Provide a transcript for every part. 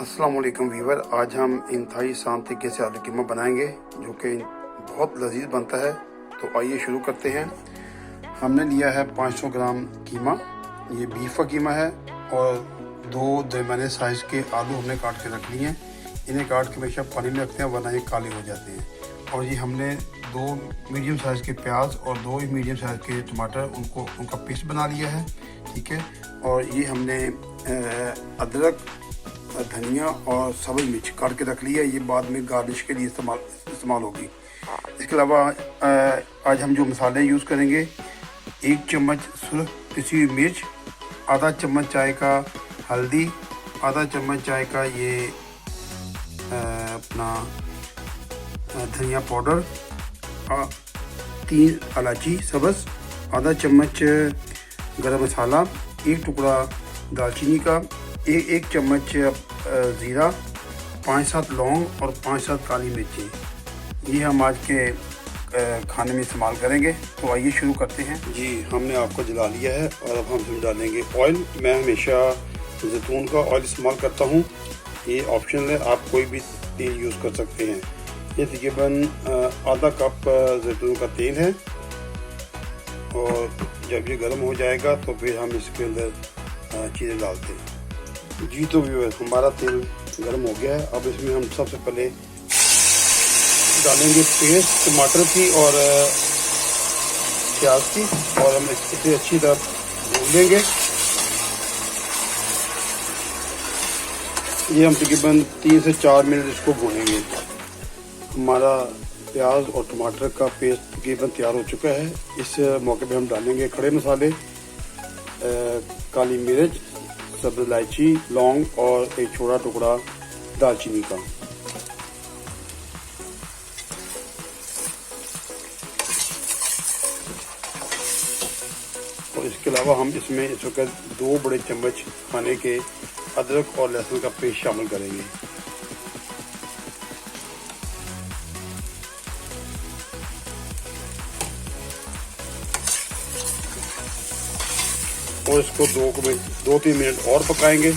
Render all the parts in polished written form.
अस्सलाम वालेकुम वीवर। आज हम इंतहाई आसान तरीके से आलू कीमा बनाएंगे जो कि बहुत लजीज बनता है। तो आइए शुरू करते हैं। हमने लिया है 500 ग्राम कीमा, ये बीफ का कीमा है, और दो दरमियाने साइज़ के आलू हमने काट के रख लिए हैं। इन्हें काट के हमेशा पानी में रखते हैं वरना ये काले हो जाते हैं। और ये हमने दो मीडियम साइज़ के प्याज और दो मीडियम साइज़ के टमाटर उनका पेस्ट बना लिया है, ठीक है। और ये हमने अदरक, धनिया और सब्ज़ मिर्च काट के रख लिया, ये बाद में गार्निश के लिए इस्तेमाल होगी। इसके अलावा आज हम जो मसाले यूज़ करेंगे, 1 चम्मच सुरख पिसी हुई मिर्च, आधा चम्मच चाय का हल्दी, आधा चम्मच चाय का ये अपना धनिया पाउडर, 3 इलायची सब्ज़, आधा चम्मच गरम मसाला, 1 टुकड़ा दालचीनी का, एक चम्मच ज़ीरा, 5-7 लौंग और 5-7 काली मिर्ची। ये हम आज के खाने में इस्तेमाल करेंगे। तो आइए शुरू करते हैं। जी, हमने आपको जला लिया है और अब हम इसमें डालेंगे ऑयल। मैं हमेशा जैतून का ऑयल इस्तेमाल करता हूँ, ये ऑप्शनल है, आप कोई भी तेल यूज़ कर सकते हैं। ये तकरीबन आधा कप जैतून का तेल है, और जब ये गर्म हो जाएगा तो फिर हम इसके अंदर चीज़ें डालते हैं। जी, तो व्यूअर्स, हमारा तेल गर्म हो गया है। अब इसमें हम सबसे पहले डालेंगे पेस्ट टमाटर की और प्याज की, और हम इसे अच्छी तरह भून लेंगे। ये हम तकरीबन 3 से 4 मिनट इसको भूनेंगे। हमारा प्याज और टमाटर का पेस्ट तकरीबन तैयार हो चुका है। इस मौके पे हम डालेंगे खड़े मसाले, काली मिर्च, सब्ज़ इलायची, लौंग और एक छोटा टुकड़ा दालचीनी का। और इसके अलावा हम इसमें इस वक्त 2 बड़े चम्मच खाने के अदरक और लहसुन का पेस्ट शामिल करेंगे। और इसको 2-3 मिनट और पकाएंगे।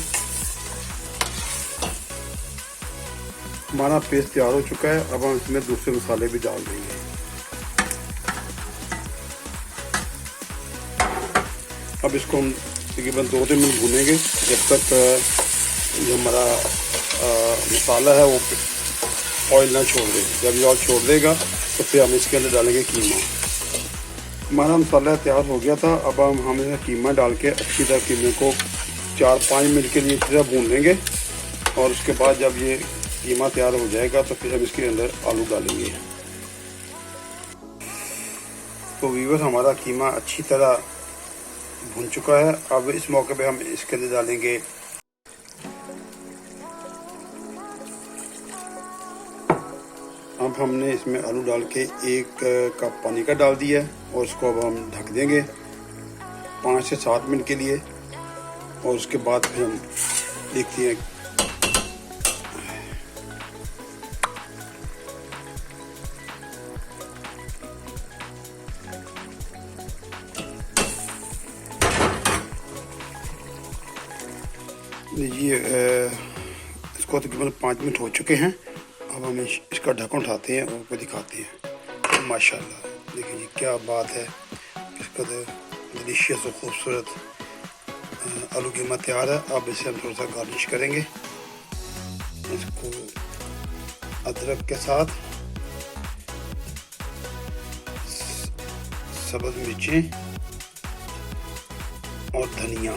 हमारा पेस्ट तैयार हो चुका है। अब हम इसमें दूसरे मसाले भी डाल देंगे। अब इसको हम तकरीबन 2-3 मिनट भूनेंगे जब तक जो हमारा मसाला है वो ऑयल ना छोड़ दे। जब ये ऑयल छोड़ देगा तो फिर हम इसके अंदर डालेंगे कीमा। हमारा मसाला तैयार हो गया था। अब हम इसमें कीमा डाल के अच्छी तरह कीमे को 4-5 मिनट के लिए अच्छी तरह भून लेंगे। और उसके बाद जब ये कीमा तैयार हो जाएगा तो फिर हम इसके अंदर आलू डालेंगे। तो व्यूअर्स, हमारा कीमा अच्छी तरह भून चुका है। अब इस मौके पे हम इसके अंदर डालेंगे अब हमने इसमें आलू डाल के 1 कप पानी का डाल दिया है, और इसको अब हम ढक देंगे 5 से 7 मिनट के लिए। और उसके बाद फिर हम देखते हैं। ये इसको तकरीबन 5 मिनट हो चुके हैं। अब हम इसका ढक्कन उठाते हैं और आपको दिखाते हैं। माशाल्लाह, देखिए जी, क्या बात है। इसका डिलीशियस और ख़ूबसूरत आलू कीमा तैयार है। अब इसे हम थोड़ा सा गार्निश करेंगे इसको अदरक के साथ, सब्ज़ मिर्चें और धनिया।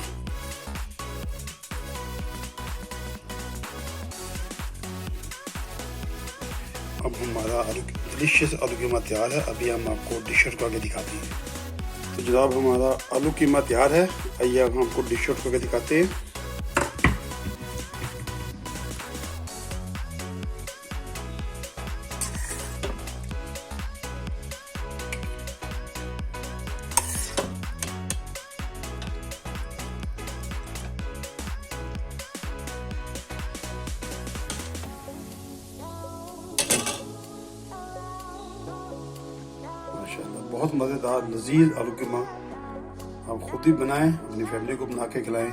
अब हमारा डिलीशियस आलू कीमा तैयार है। अभी हम आपको डिश आउट करके दिखाते हैं। तो जनाब, हमारा आलू कीमा तैयार है। आइए अब हम आपको डिश आउट करके दिखाते हैं। बहुत मज़ेदार लजीज आलू कीमा आप खुद ही बनाएं, अपनी फैमिली को बना के खिलाएं।